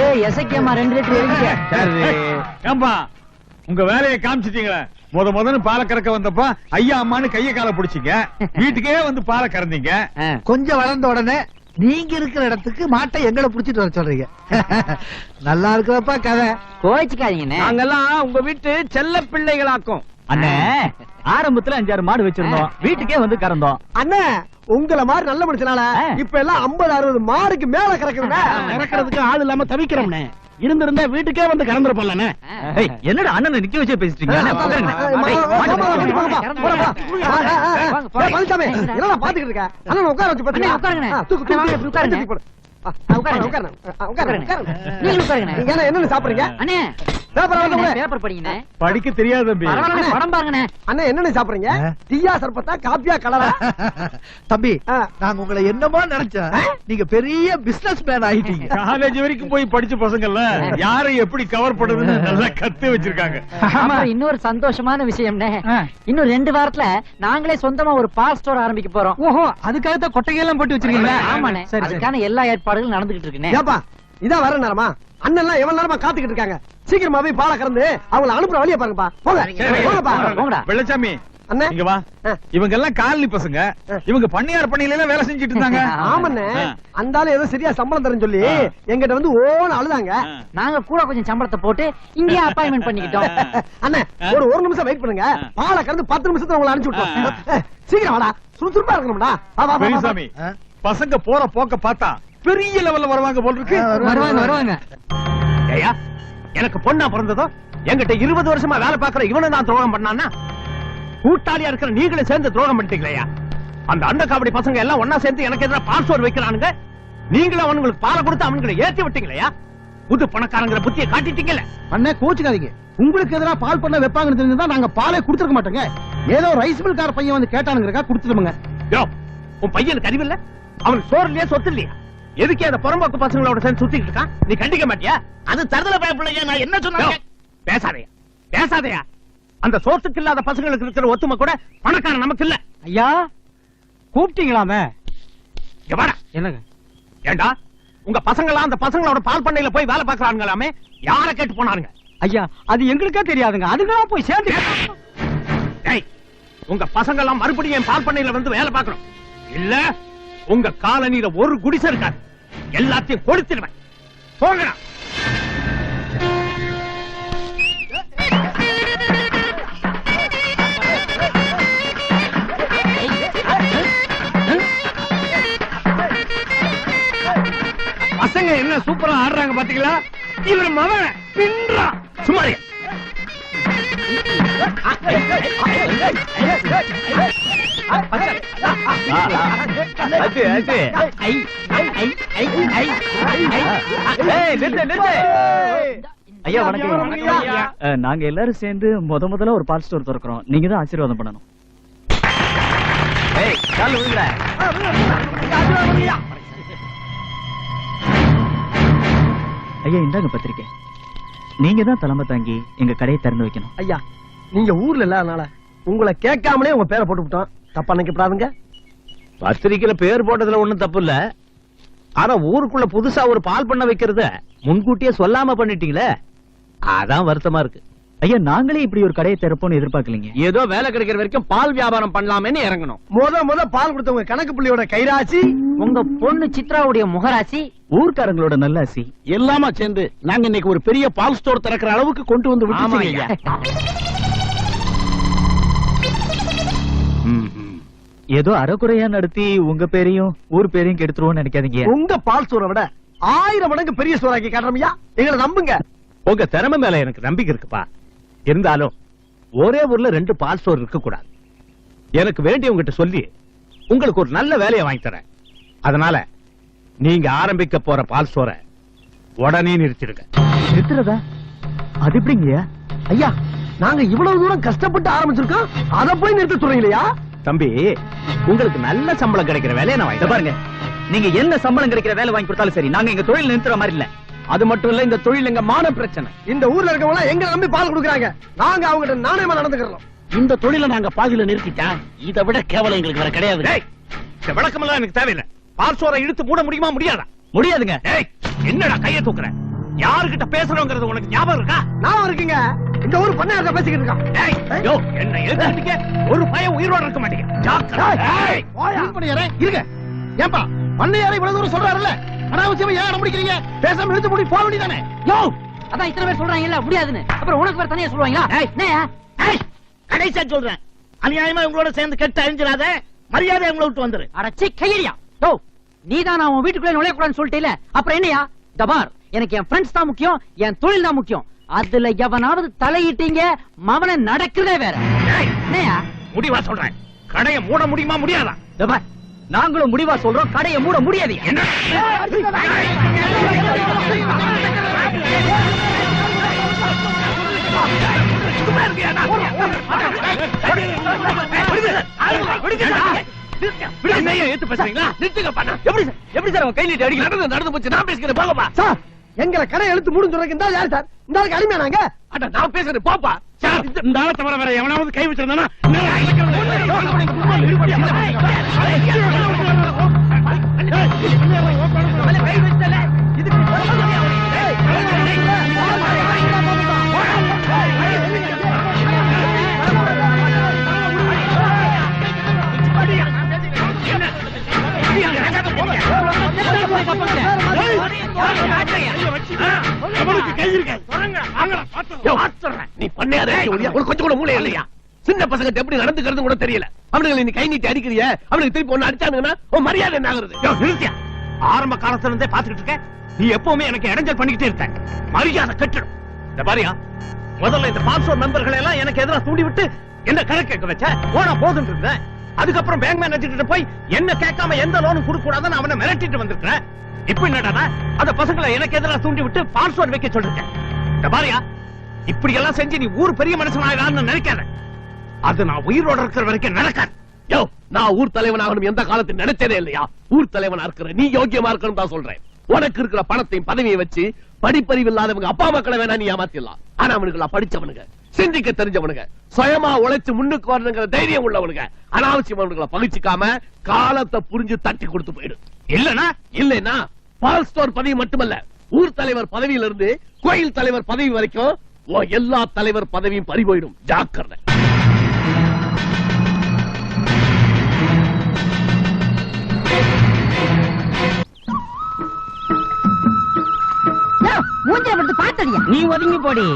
ஏய் எசக்கியம்மா 2 லிட்டர் எழுதிக்க. சரி ஏம்பா உங்க வேலையை காமிச்சிட்டீங்களே. முதன்னு பாலை கறக்க வந்தப்ப ஐயா அம்மான்னு கைய கால பிடிச்சிங்க. வீட்டுக்கே வந்து பாலை கறந்தீங்க. கொஞ்சம் வளர்ந்த உடனே நீங்க இருக்கிற இடத்துக்கு மாட்டை எங்களை புடிச்சிட்டு வர சொல்றீங்க. நல்லா இருக்கிறப்பா கதை. கோச்சிக்காதீங்கண்ணே. நாங்கெல்லாம் உங்க வீட்டு செல்ல பிள்ளைகளாக்கும். அண்ணே ஆரம்பத்துல 5-6 மாடு வச்சிருந்தோம். வீட்டுக்கே வந்து கறந்தோம். அண்ணே உங்கள மாதிரி நல்ல மனுஷனால இப்ப எல்லாம் 50-60 மாடுக்கு மேல கறக்குதுங்க. கறக்கிறதுக்கு ஆள் இல்லாம தவிக்கிறோம்னே. இருந்திருந்தா வீட்டுக்கே வந்து கறந்துருப்போம்ல. என்னடா அண்ணனை நிக்க வச்சு பேசிட்டீங்க? பழனிசாமி என்னடா பாத்துக்கிட்டு இருக்க? அண்ணன் உட்கார வச்சு என்ன சாப்பிடுறீங்க? பேப்பர் படிங்கண்ணே. படிக்க தெரியாது தம்பி. படம் பாருங்கண்ணே. அண்ணன் என்னன்னு சாப்பிடுறீங்க? டீயா சர்பத்தா காப்பியா கலரா? தம்பி நாங்க உங்களை என்னமோ நினைச்சோம். நீங்க பெரிய பிசினஸ் மேன் ஆயிட்டீங்க. காலேஜ் வரைக்கும் போய் படிச்ச பசங்கள்ல யாரை எப்படி கவர் பண்றதுன்னு நல்லா கத்து வச்சிருக்காங்க. இன்னொரு சந்தோஷமான விஷயம்னே, இன்னும் 2 வாரத்துல நாங்களே சொந்தமா ஒரு பால் ஸ்டோர் ஆரம்பிக்க போறோம். ஓஹோ அதுக்காக கொட்டையெல்லாம் போட்டு வச்சிருக்கீங்களா? ஆமாண்ணே, அதுக்கான எல்லா ஏற்பாடுகளும் நடந்துகிட்டு இருக்குண்ணே. ஏப்பா இதான் வர நேரமா? அண்ணன் எல்லாம் எவ்வளவு நேரமா காத்துக்கிட்டு இருக்காங்க. சீக்கிரமா போய் பாலை கறந்து அவங்களை அனுப்புற வழியை பாருங்கப்பா. போங்கப்பா. வெள்ளச்சாமி அண்ணே இங்க வா. இவங்க எல்லாம் காலனி பசங்க. இவங்க பண்ணையார் பண்ணையில எல்லாம் வேலை செஞ்சுட்டு இருந்தாங்க. ஆமாண்ணே அந்தாலும் ஏதோ சரியா சம்பளம் தரேன்னு சொல்லி எங்கிட்ட வந்து ஓன்னு அழுதாங்க. நாங்க கூட கொஞ்சம் சம்பளத்தை போட்டு இங்கே அப்பாயின்மெண்ட் பண்ணிக்கிட்டோம். அண்ணே ஒரு நிமிஷம் வெயிட் பண்ணுங்க. பாலை கறந்து 10 நிமிஷத்துல உங்களை அனுப்பிச்சு விட்டோம். சீக்கிரம் வாடா, சுறுசுறுப்பா இருக்கணும்டா. பெரியசாமி பசங்க போற போக்க பார்த்தா பெரிய லெவல்ல வருவாங்க போல இருக்கு. வருவாங்க. ஏயா எனக்கு பொண்ணா பிறந்ததும் என்கிட்ட 20 வருஷமா வேலை பாக்குற இவனை தான் துரோகம் பண்ணான்னா, கூட்டாளியா இருக்கிற நீங்களே சேர்ந்து துரோகம் பண்ணிட்டீங்களா? அந்த அண்டக்காவடி பசங்க எல்லாம் ஒன்னா சேர்ந்து எனக்கு எதிராக பால்சோர் வைக்கிறானுங்க. நீங்களும் அவங்களுக்கு பாலை கொடுத்து அவனுங்களை ஏற்றி விட்டீங்களா? புது பணக்காரங்கிற புத்தியை காட்டிட்டீங்கல்ல. அண்ணே கோச்சுக்காதீங்க. உங்களுக்கு எதிராக பால் பண்ண வைப்பாங்கன்னு தெரிஞ்சுதான் நாங்க பாலே கொடுத்துருக்க மாட்டோங்க. ஏதோ ரைஸ் மில் கார பையன் வந்து கேட்டானுங்கறக்கா கொடுத்துடுங்க. யோ உன் பையனுக்கு அறிவில்ல? அவன் சோறுலயே சொத்து இல்லையா? எதுக்கே அந்த புறம்போக்கு பசங்களோட சேர்ந்து சுத்திட்டு இருக்கான்? நீ கண்டிக்க மாட்டியா? அது தருதல பயப்பிள்ளையா? நான் என்ன சொன்னேன்? பேசாதையா. அந்த சோத்துக்கு இல்லாத பசங்களுக்கு இருக்கிற ஒத்துமை கூட பணக்காரன் நமக்கு இல்ல. ஐயா கூப்பிட்டீங்களாமே? என்னங்க ஏண்டா உங்க பசங்களா அந்த பசங்களோட பால் பண்ணையில போய் வேலை பாக்குறாங்களாமே? யார கேட்டு போனாருங்க? ஐயா அது எங்களுக்கே தெரியாதுங்க. அதுங்களா போய் சேர்ந்து உங்க பசங்க எல்லாம் மறுபடியும் பால் பண்ணையில வந்து வேலை பார்க்கணும். இல்ல உங்க காலனியில ஒரு குடிசை இருக்காது. எல்லாத்தையும் கொடுத்துடுவேன். போங்கடா. பசங்க என்ன சூப்பரா ஆடுறாங்க பாத்தீங்களா? இவர் மகன் பின்றா. சும்மா ஐயா வணக்கம். நாங்க எல்லாரும் சேர்ந்து முதல்ல ஒரு பால் ஸ்டோர் திறக்கிறோம். நீங்க தான் ஆசீர்வாதம் பண்ணணும். ஐயா இந்தாங்க பத்திரிக்கை. நீங்க தான் தலைமை தாங்கி எங்க கடையை திறந்து வைக்கணும். ஐயா நீங்க ஊர்ல இல்லாதனால உங்களை கேட்காமலே உங்க பேரை போட்டு விட்டோம். தப்பா நினைக்கப்படாதுங்க. பத்திரிக்கையில பேர் போட்டதுல ஒண்ணும் தப்பு இல்ல. ஆனா ஊருக்குள்ள புதுசா ஒரு பால் பண்ண வைக்கிறத முன்கூட்டியே சொல்லாம பண்ணிட்டீங்களே, அதான் வருத்தமா இருக்கு. ஐயா நாங்களே இப்படி ஒரு கடையை திறப்போம்னு எதிர்பார்க்கலீங்க. ஏதோ வேலை கிடைக்கிற வரைக்கும் பால் வியாபாரம் பண்ணலாமேன்னு இறங்கணும். முத பால் கொடுத்தவங்க கணக்கு புள்ளியோட கைராசி, உங்க பொண்ணு சித்ராவுடைய முகராசி, ஊர்க்காரங்களோட நல்லாசி எல்லாமா சேர்ந்து நாங்க இன்னைக்கு ஒரு பெரிய பால் ஸ்டோர் திறக்கிற அளவுக்கு கொண்டு வந்து விட்டுட்டீங்க. ஏதோ அறக்குறையா நடத்தி உங்க பேரையும் ஊர் பேரையும் கெடுத்துருவோம்னு நினைக்காதீங்க. உங்க பால் ஸ்டோரை விட 1000 மடங்கு பெரிய ஸ்டோராக்கி காட்டுறோம்யா. எங்களை நம்புங்க. உங்க திறமை மேல எனக்கு நம்பிக்கை இருக்குப்பா. இருந்தாலும் ஒரே ஊர்ல 2 பால் ஸ்டோர் இருக்க கூடாது. எனக்கு வேண்டியவங்கிட்ட சொல்லி உங்களுக்கு ஒரு நல்ல வேலையை வாங்கி தரேன். அதனால நீங்க ஆரம்பிக்க போற பால் ஸ்டோரை உடனே நிறுத்திடுங்க. நிறுத்துறதா? அது எப்படிங்க ஐயா? நாங்க இவ்வளவு தூரம் கஷ்டப்பட்டு ஆரம்பிச்சிருக்கோம், அத போய் நிறுத்த சொல்றீங்களா? தம்பி உங்களுக்கு நல்ல சம்பளம் கிடைக்கிற வேலையை நான் வாங்கி பாருங்க. நீங்க என்ன சம்பளம் கிடைக்கிற வேலை வாங்கி கொடுத்தாலும் சரி, நாங்க எங்க தொழில் நிறுத்துற மாதிரி இல்ல. அது மட்டும் இல்ல, இந்த தொழில் எங்க மான பிரச்சனை. இந்த ஊர்ல இருக்கவங்க எங்க நம்பி பால் கொடுக்கறாங்க. நாங்க அவங்ககிட்ட நாணயமா நடந்துக்கிறோம். இந்த தொழிலை நாங்க பாதியில நிறுத்திட்டா இதை விட கேவலம் எங்களுக்கு வேற கிடையாது. இந்த விளக்கமெல்லாம் எனக்கு தேவையில்லை. பால் ஸ்டோரை இழுத்து மூட முடியுமா? முடியாதா? முடியாதுங்க. என்னடா கையை தூக்குற? யாருகிட்ட பேசுறோங்கிறது உனக்கு ஞாபகம் இருக்கா? நான் இருக்கீங்க இந்த ஊர் பண்ணையார்ட்ட பேசிக்கிட்டு இருக்கான். ஏய், யோ, என்ன எதிர்த்துக்க ஒரு பையன் உயிரோட இருக்க மாட்டீங்க. ஜாக்கிரதை. ஏய், பண்ணையாரே இருங்க. ஏன்பா பண்ணையாரே இவ்வளவு தூரம் சொல்றாருல்ல, அனாவசியமா ஏன் அடம்பிடிக்கிறீங்க? பேசாம இழுத்து மூடி போக வேண்டியதானே? யோ அதான் இத்தனை பேர் சொல்றாங்கல்ல முடியாதுன்னு, அப்புறம் உனக்கு வேற தனியா சொல்லுவாங்களா? என்னையா கடைசியா சொல்றேன், அநியாயமா உங்களோட சேர்ந்து கெட்ட அழிஞ்சிடாத, மரியாதை உங்களை விட்டு வந்துரு. அடச்சி கையடியா. யோ நீதான் நான் உன் வீட்டுக்குள்ள நுழையக்கூடாதுன்னு சொல்லிட்டேல, அப்புறம் என்னையா? தபார், எனக்கு என் ஃப்ரெண்ட்ஸ் தான் முக்கியம், என் தொழில் தான் முக்கியம். அதுல எவனாவது தலையிட்டீங்க மவன நடக்குதே வேற. என்னையா முடிவா சொல்றேன், கடையை மூட முடியுமா முடியாதா? தபார், நாங்களும் முடிவா சொல்றோம், கடையை மூட முடியாது. என்ன? ஏத்து பேசுறீங்களா? நிறுத்துங்க பண்ண. எப்படி சார் அவன் கை நீட்டி அடிக்க? நடந்து போச்சு, நான் பேசுகிறேன். போங்கப்பா. சார் எங்களை கடை எழுத்து மூடும் சொல்றதுக்கு இந்த யார் சார்? இந்த ஆளுக்கு அடிமையா நாங்க? அட நான் பேசுறேன், போப்பா. சார், இந்த ஆளை தவிர வேற எவனாவது கை வச்சிருந்தானா? நீ பண்ணையாத கொஞ்சம் கூட மூளை இல்லையா? சின்ன பசங்க எப்படி நடந்துக்கிறது கூட தெரியல. அவனுங்களை நீ கை நீட்டி அடிக்கிறிய, அவனுக்கு திருப்பி ஒண்ணு அடிச்சானுங்கன்னா உன் மரியாதை என்ன ஆகுறது? நிறுத்தியா? ஆரம்ப காலத்துல இருந்தே பாத்துக்கிட்டு இருக்க, நீ எப்பவுமே எனக்கு இடைஞ்சல் பண்ணிக்கிட்டே இருக்க. மரியாதை கெட்டுடும். இந்த பாரியா, முதல்ல இந்த பால்சோர் மெம்பர்களை எல்லாம் எனக்கு எதிராக தூண்டி விட்டு என்ன கணக்கு கேட்க வச்ச, போனா போதுன்னு இருந்தேன். அதுக்கப்புறம் பேங்க் மேனேஜர் போய் என்ன கேட்காம எந்த லோனும் கொடுக்க கூடாதுன்னு அவனை மிரட்டிட்டு வந்திருக்கிறேன். இப்ப என்னடா அந்த பசங்களை எனக்கு எதிராக தூண்டி விட்டு பால்சோர் வைக்க சொல்லிருக்கேன். இந்த பாரியா, இப்படி எல்லாம் செஞ்சு நீ ஊர் பெரிய மனுஷன் ஆயிடான்னு நினைக்காத. அது நான் உயிரோட இருக்கிற வரைக்கும் நடக்காது. யோ, நான் ஊர் தலைவன் ஆகணும் எந்த காலத்தில் நினைச்சதே இல்லையா? ஊர் தலைவனா இருக்கிற நீ யோக்கியமா இருக்கணும் தான் சொல்றேன். உனக்கு இருக்கிற பணத்தையும் பதவியை வச்சு படிப்பறிவு இல்லாதவங்க அப்பா மக்களை வேணா நீ ஏமாத்திடலாம். ஆனா அவனுக்கு படிச்சவனுங்க, சிந்திக்க தெரிஞ்சவனுங்க, சுயமா உழைச்சு முன்னுக்கு வரணுங்கிற தைரியம் உள்ளவனுங்க, அனாவசியம் அவனுங்களை பகிச்சுக்காம காலத்தை புரிஞ்சு தட்டி கொடுத்து போயிடு. இல்லனா பால் ஸ்டோர் பதவி மட்டுமல்ல, ஊர் தலைவர் பதவியில இருந்து கோயில் தலைவர் பதவி வரைக்கும் எல்லா தலைவர் பதவியும் பறி போயிடும். ஜாக்கிரதை. மூஞ்சில படுத்து பாத்தடியா. நீ ஒதுங்கி போடி.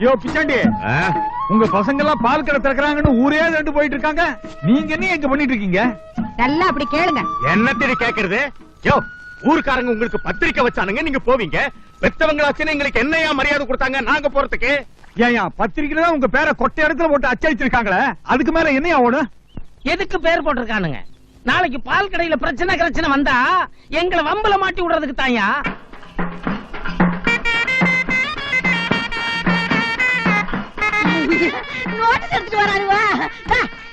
யோ பிச்சாண்டி, உங்க பசங்க எல்லாம் பால் கடை திறக்கிறாங்கன்னு ஊரே ரெண்டு போயிட்டு இருக்காங்க. நீங்க என்ன எங்க பண்ணிட்டு இருக்கீங்க? நல்லா அப்படி கேளுங்க. என்ன தேடி கேக்குறது? யோ, ஊர்க்காரங்க உங்களுக்கு பத்திரிக்கை வச்சானுங்க, நீங்க போவீங்க. பெத்தவங்களாச்சுன்னு எங்களுக்கு என்னையா மரியாதை கொடுத்தாங்க நாங்க போறதுக்கு? ஏயா பத்திரிக்கையில தான் உங்க பேரை கொட்டை இடத்துல போட்டு அச்சடிச்சிருக்காங்களே, அதுக்கு மேல என்னையா ஓடும்? எதுக்கு பேர் போட்டிருக்கானுங்க? நாளைக்கு பால் கடையில பிரச்சனை வந்தா எங்களை வம்பல மாட்டி விடுறதுக்கு தாயா. நோட்டீஸ் எடுத்துட்டு வராருவா.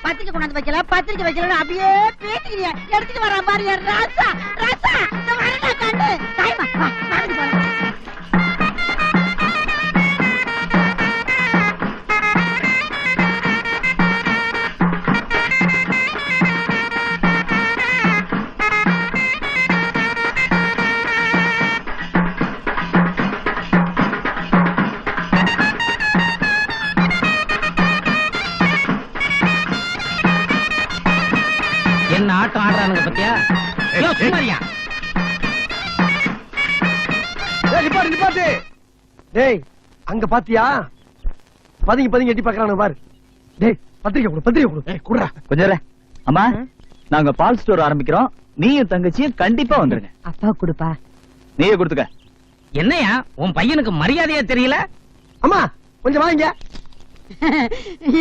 பத்திரிக்கை கொண்டாந்து வைக்கல, பத்திரிக்கை வைக்கல அப்படியே பேசிக்கிறியா? எடுத்துட்டு வரா பாரு ராசா. ராசா வரடா கண்டு தாய்மா நடந்து போறேன். என்ன ஆட்டம் ஆடுறானுங்க பத்தியா? சுமாரியா நிப்பாட்டு. டேய் அங்க பாத்தியா? பதுங்கி எட்டி பாக்குறானு பாரு. டேய் பத்திரிக்கை கொடு. குடுறா கொஞ்சம். அம்மா, நாங்க பால் ஸ்டோர் ஆரம்பிக்கிறோம், நீயும் தங்கச்சியும் கண்டிப்பா வந்துருங்க. அப்பா கொடுப்பா. நீயே கொடுத்துக்க. என்னையா உன் பையனுக்கு மரியாதையா தெரியல? அம்மா கொஞ்சம் வாங்க.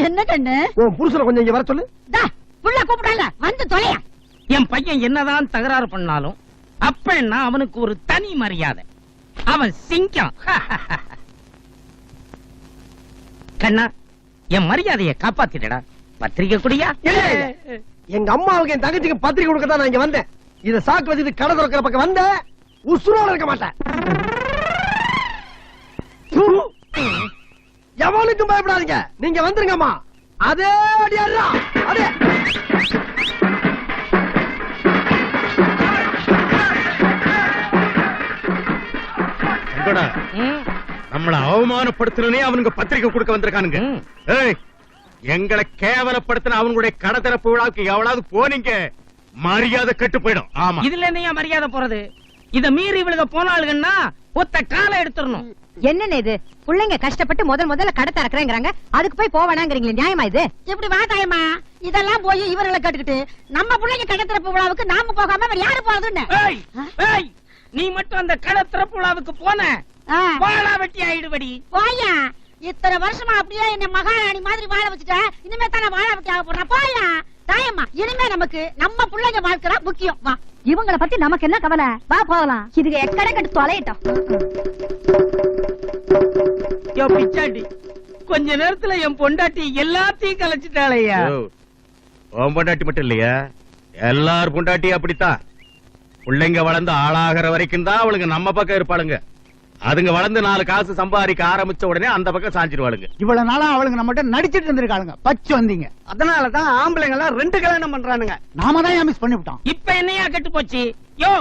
என்ன கண்ணு? உன் புருஷனை கொஞ்சம் இங்க வர சொல்லு. புள்ள கூப்பிடாங்க, வந்து தொலையா. என் பையன் என்னதான் தகராறு பண்ணாலும் அப்பன்னா அவனுக்கு ஒரு தனி மரியாதை. அவன் சிங்கம். கண்ணா, என் மரியாதையை காப்பாத்திடா. பத்திரிக்கை குடியா? எங்க அம்மாவுக்கு என் தங்கச்சிக்கு பத்திரிக்கை கொடுக்கத்தான் நான் இங்க வந்தேன். இத சாக்கு வச்சுட்டு கடை திறக்கிற பக்கம் வந்த உசுரோட இருக்க மாட்டேன். எவனுக்கும் பயப்படாதீங்க, நீங்க வந்துருங்கம்மா. அதே அடியாரா அதே நம்மள அவமானப்படுத்துறனே அவனுங்க பத்திரிக்கை கொடுக்க வந்திருக்கானுங்க. ஏய், எங்களை கேவலப்படுத்தின அவங்களுடைய கடை திறப்பு விழாவுக்கு எவ்வளவு போனீங்க, மரியாதை கெட்டு போயிடும். ஆமா, இதுல என்ன மரியாதை போறது? இத மீறி இவளுக போனாளுங்கன்னா ஒத்த காலை எடுத்துடணும். என்னன்னு இது? பிள்ளைங்க கஷ்டப்பட்டு முதல்ல கடை திறக்கிறேங்கிறாங்க, அதுக்கு போய் போவானாங்கிறீங்களே, நியாயமா இது? இப்படி வா தாயம்மா, இதெல்லாம் போய் இவர்களை கேட்டுக்கிட்டு நம்ம பிள்ளைங்க கடை திறப்பு விழாவுக்கு நாம போகாம வேற யாரு போறதுன்னு? ஏய், ஏய், நீ மட்டும் அந்த கடை திறப்பு விழாவுக்கு போன வாழா வெட்டி ஆயிடுபடி. போயா, இத்தனை வருஷமா அப்படியே என்ன மகாராணி மாதிரி வாழ வச்சுட்ட, இனிமே தானே வாழ வெட்டி ஆக போறா. போயா தாயம்மா, இனிமே நமக்கு நம்ம பிள்ளைங்க வாழ்க்கை முக்கியம். வா, இவங்கள பத்தி நமக்கு என்ன கவலை? வா போகலாம். இதுக்கு எக்கடை கட்டு தொலையிட்டோம். யோ பிச்சாண்டி, கொஞ்ச நேரத்துல என் பொண்டாட்டி எல்லாத்தையும் கலைச்சிட்டாளையா. உன் பொண்டாட்டி மட்டும் இல்லையா, எல்லார் பொண்டாட்டியும் அப்படித்தான். பிள்ளைங்க வளர்ந்து ஆளாகிற வரைக்கும் தான் அவளுங்க நம்ம பக்கம் இருப்பாளுங்க. அதுங்க வளர்ந்து 4 காசு சம்பாதிக்க ஆரம்பிச்ச உடனே அந்த பக்கம் சாஞ்சிருவாளுங்க. இவ்வளவு நாளா அவளுங்க நம்மகிட்ட நடிச்சிட்டு இருந்திருக்காளுங்க, பச்சு வந்தீங்க. அதனாலதான் ஆம்பளைங்க எல்லாம் 2 கல்யாணம் பண்றானுங்க. நாம தான் ஏன் மிஸ் பண்ணிவிட்டோம். இப்ப என்னையா கெட்டு போச்சு? யோ,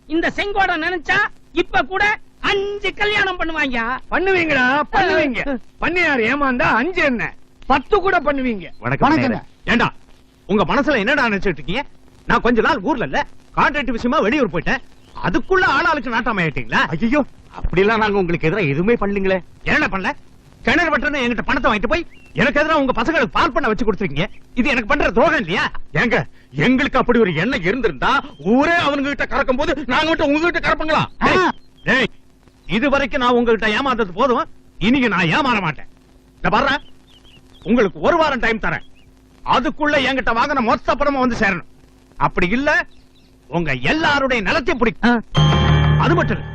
இந்த செங்கோட நினைச்சா இப்ப கூட 5 கல்யாணம் பண்ணுவாங்க. பண்ணுவீங்களா? பண்ணுவீங்க. பண்ணியார் ஏமாந்தா 5 என்ன 10 கூட பண்ணுவீங்க. வணக்கங்க. ஏண்டா, உங்க மனசுல என்னடா நினைச்சிட்டு இருக்கீங்க? நான் கொஞ்ச நாள் ஊர்ல இல்ல, கான்ட்ராக்ட் விஷயமா வெளியூர் போயிட்டேன். அதுக்குள்ள ஆளாளுக்கு நாட்டாம ஆயிட்டீங்களா? ஐயோ, அப்படிலாம் நாங்க உங்களுக்கு எதிராக எதுவுமே பண்ணலீங்களே. என்ன பண்ணல? கிணறு வெட்டணும் என்கிட்ட பணத்தை வாங்கிட்டு போய் எனக்கு எதிராக உங்க பசங்களுக்கு பால் பண்ண வச்சு கொடுத்துருக்கீங்க. இது எனக்கு பண்ற துரோகம் இல்லையா? ஏங்க, எங்களுக்கு அப்படி ஒரு எண்ணம் இருந்திருந்தா ஊரே அவனுங்க கிட்ட கறக்கும் போது நாங்க கிட்ட உங்ககிட்ட கறப்பங்களா? ஏய், இது வரைக்கும் நான் உங்ககிட்ட ஏமாந்தது போதும், இன்னைக்கு நான் ஏமாற மாட்டேன். இந்த பாரு, உங்களுக்கு 1 வாரம் டைம் தரேன். அதுக்குள்ள என்கிட்ட வாங்கின மொத்த பணமும் வந்து சேரணும். அப்படி இல்ல உங்க எல்லாருடைய நிலத்தையும் பிடிக்கும். அது மட்டும் இல்ல,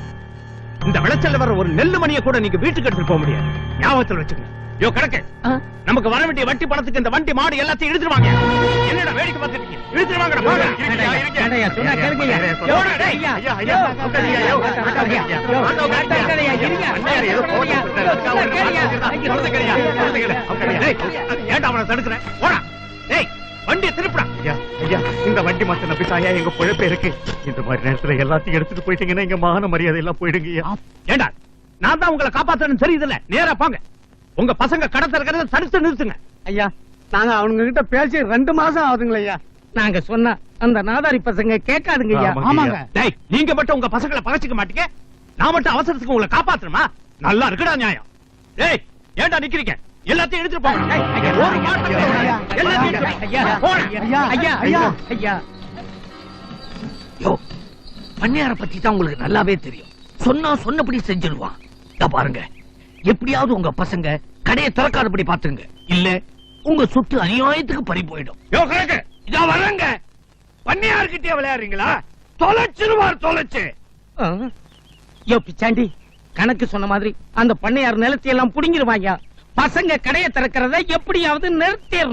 இந்த விளைச்சல்ல வர ஒரு நெல்லு மணியை கூட நீங்க வீட்டுக்கு எடுத்துட்டு போக முடியாது. ஞாபகத்தில் வச்சுக்கோங்க. யோ கணக்கு, நமக்கு வர வேண்டிய வட்டி பணத்துக்கு இந்த வண்டி மாடு எல்லாத்தையும் இழுத்துருவாங்க. என்னடா வேடிக்கை பார்த்துட்டு இழுத்துருவாங்க. ஏன்டா அவனை தடுக்கிறேன்? போடா, டேய் வண்டியை திருப்பிடா. இந்த வண்டி மாத்த நம்பிட்டாயா எங்க பொழப்பே இருக்கு. இந்த மாதிரி நேரத்துல எல்லாத்தையும் எடுத்துட்டு போயிட்டீங்கன்னா எங்க மான மரியாதை எல்லாம் போயிடுங்க. ஏண்டா, நான் தான் உங்களை காப்பாத்தணும் தெரியுதுல்ல, நேரா போங்க. உங்க பசங்க கடத்த இருக்கிறத தடுத்து நிறுத்துங்க. ஐயா, நாங்க அவனுங்க கிட்ட பேசி 2 மாசம் ஆகுதுங்களா ஐயா. நாங்க சொன்ன அந்த நாதாரி பசங்க கேட்காதுங்க ஐயா. ஆமாங்க. டேய், நீங்க மட்டும் உங்க பசங்களை பகச்சிக்க மாட்டீங்க, நான் மட்டும் அவசரத்துக்கு உங்களை காப்பாத்தணுமா? நல்லா இருக்குடா நியாயம். டேய், ஏண்டா நிக்கிறீங்க? எல்லாத்தையும் எடுத்துட்டு போங்க. ஒரு மாட்டை எல்லாத்தையும் எடுத்துட்டு போங்க. ஐயா, ஐயா, ஐயா. யோ, பண்ணையார பத்தி தான் உங்களுக்கு நல்லாவே தெரியும். சொன்னபடி செஞ்சிருவான். பாருங்க, எப்படியாவது உங்க பசங்க கடையை திறக்காதபடி பாத்துங்க, இல்ல உங்க சொத்து அநியாயத்துக்கு பறி போயிடும். யோ கணக்கு, இதா வரங்க. பண்ணையார்கிட்டே விளையாடுறீங்களா? தொலைச்சிருவார், தொலைச்சு. யோ பிச்சாண்டி, கணக்கு சொன்ன மாதிரி அந்த பண்ணையார் நிலத்தை எல்லாம் புடிங்கிருவாங்க. பசங்க கடையை திறக்கிறத எப்படியாவது நிறுத்திடணும்.